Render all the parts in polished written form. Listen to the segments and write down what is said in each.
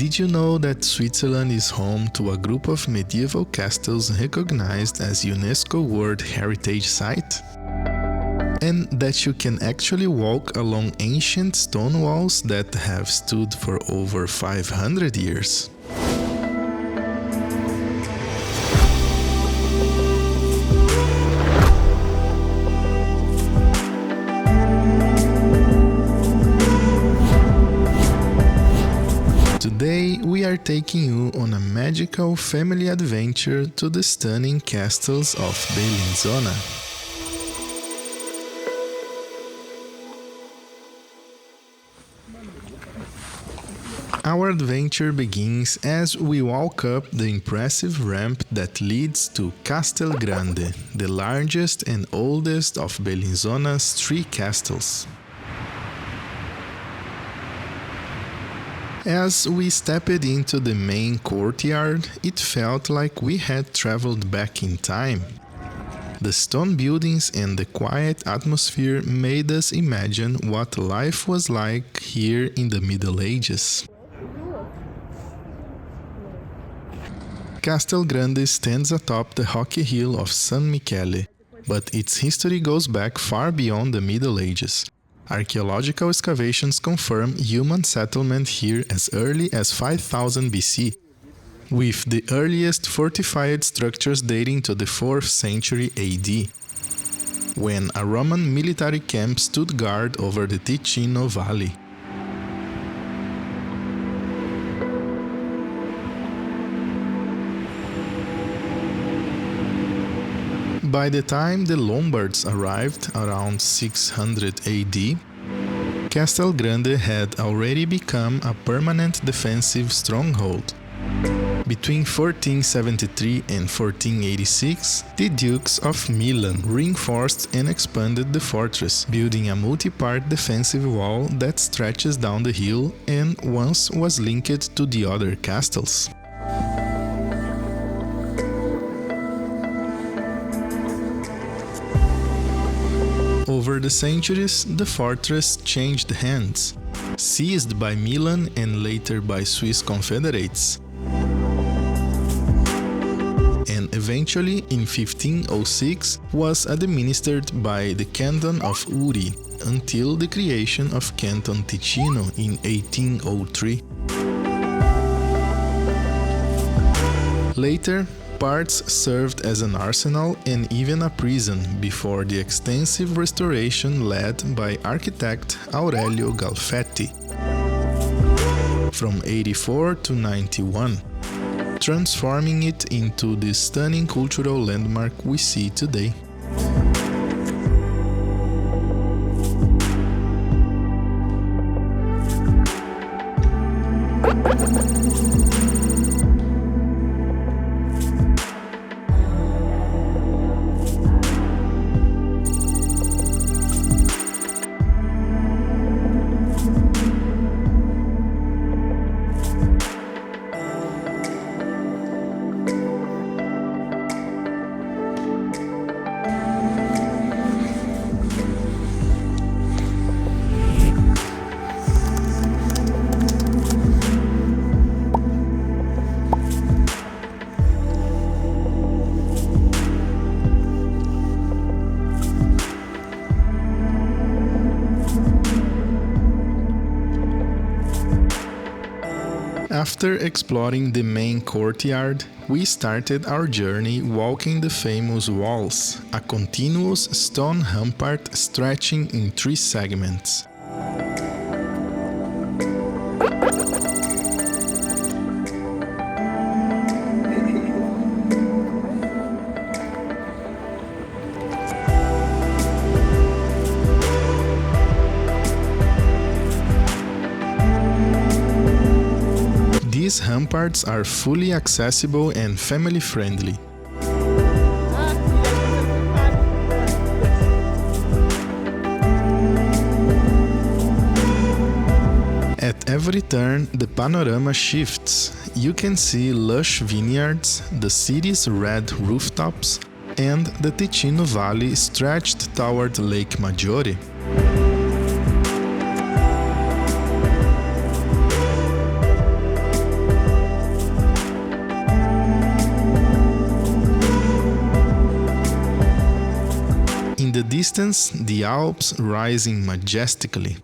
Did you know that Switzerland is home to a group of medieval castles recognized as UNESCO World Heritage Site? And that you can actually walk along ancient stone walls that have stood for over 500 years. Today we are taking you on a magical family adventure to the stunning castles of Bellinzona. Our adventure begins as we walk up the impressive ramp that leads to Castelgrande, the largest and oldest of Bellinzona's 3 castles. As we stepped into the main courtyard, it felt like we had traveled back in time. The stone buildings and the quiet atmosphere made us imagine what life was like here in the Middle Ages. Castelgrande stands atop the rocky hill of San Michele, but its history goes back far beyond the Middle Ages. Archaeological excavations confirm human settlement here as early as 5000 BC, with the earliest fortified structures dating to the 4th century AD, when a Roman military camp stood guard over the Ticino Valley. By the time the Lombards arrived around 600 AD, Castelgrande had already become a permanent defensive stronghold. Between 1473 and 1486, the Dukes of Milan reinforced and expanded the fortress, building a multi-part defensive wall that stretches down the hill and once was linked to the other castles. Over the centuries, the fortress changed hands, seized by Milan and later by Swiss confederates, and eventually in 1506 was administered by the Canton of Uri until the creation of Canton Ticino in 1803. Later, parts served as an arsenal and even a prison before the extensive restoration led by architect Aurelio Galfetti from 84 to 91, transforming it into the stunning cultural landmark we see today. After exploring the main courtyard, we started our journey walking the famous walls, a continuous stone rampart stretching in 3 segments. These ramparts are fully accessible and family-friendly. At every turn, the panorama shifts. You can see lush vineyards, the city's red rooftops, and the Ticino Valley stretched toward Lake Maggiore. distance, the Alps rising majestically.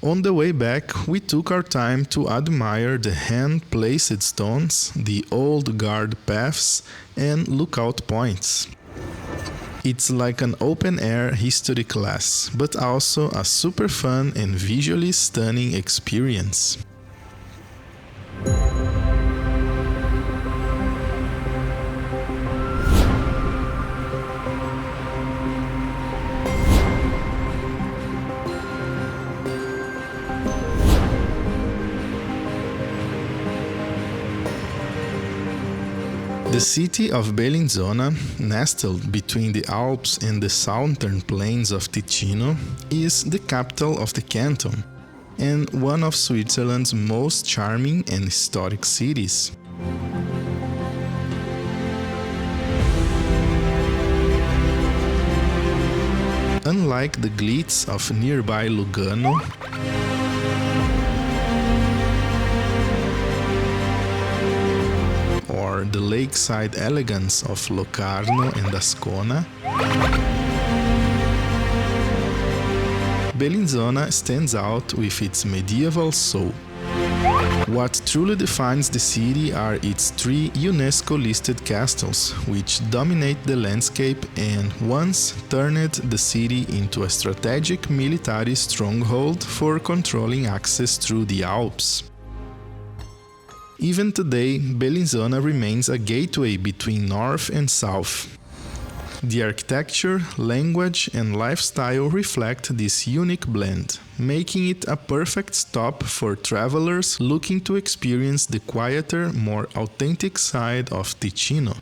On the way back, we took our time to admire the hand-placed stones, the old guard paths, and lookout points. It's like an open-air history class, but also a super fun and visually stunning experience. The city of Bellinzona, nestled between the Alps and the southern plains of Ticino, is the capital of the canton and one of Switzerland's most charming and historic cities. Unlike the glitz of nearby Lugano, or the lakeside elegance of Locarno and Ascona, Bellinzona stands out with its medieval soul. What truly defines the city are its 3 UNESCO-listed castles, which dominate the landscape and once turned the city into a strategic military stronghold for controlling access through the Alps. Even today, Bellinzona remains a gateway between north and south. The architecture, language, and lifestyle reflect this unique blend, making it a perfect stop for travelers looking to experience the quieter, more authentic side of Ticino.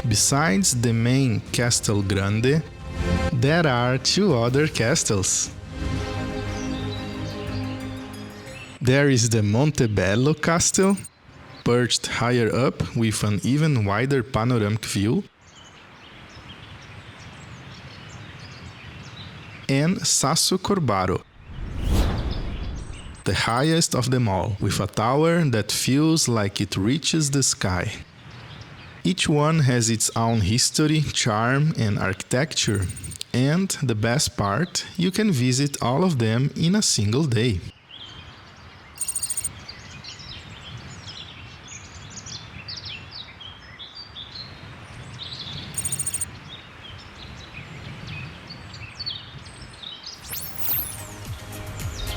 Besides the main Castelgrande, there are 2 other castles. There is the Montebello castle, perched higher up with an even wider panoramic view, and Sasso Corbaro, the highest of them all, with a tower that feels like it reaches the sky. Each one has its own history, charm, and architecture, and the best part, you can visit all of them in a single day.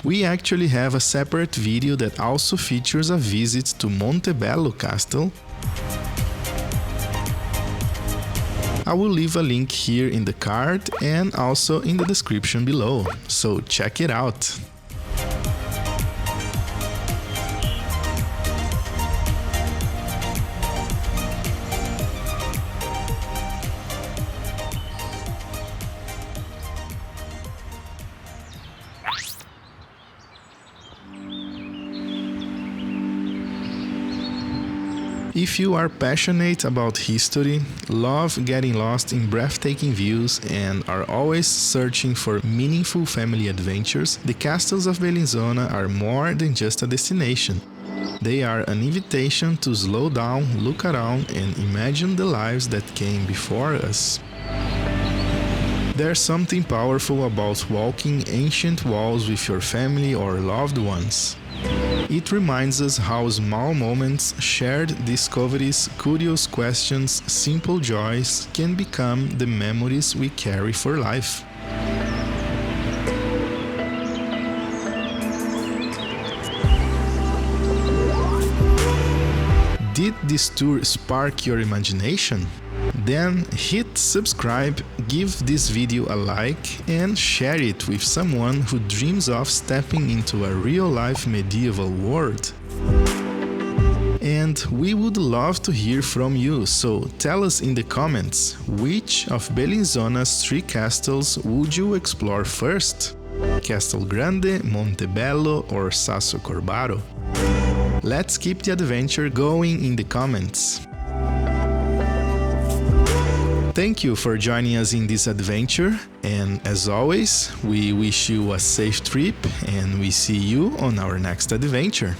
We actually have a separate video that also features a visit to Montebello Castle. I will leave a link here in the card and also in the description below, so check it out! If you are passionate about history, love getting lost in breathtaking views, and are always searching for meaningful family adventures, the castles of Bellinzona are more than just a destination. They are an invitation to slow down, look around, and imagine the lives that came before us. There's something powerful about walking ancient walls with your family or loved ones. It reminds us how small moments, shared discoveries, curious questions, simple joys can become the memories we carry for life. Did this tour spark your imagination? Then hit subscribe, give this video a like, and share it with someone who dreams of stepping into a real-life medieval world. And we would love to hear from you, so tell us in the comments, which of Bellinzona's 3 castles would you explore first? Castelgrande, Montebello or Sasso Corbaro? Let's keep the adventure going in the comments. Thank you for joining us in this adventure, and as always, we wish you a safe trip and we see you on our next adventure.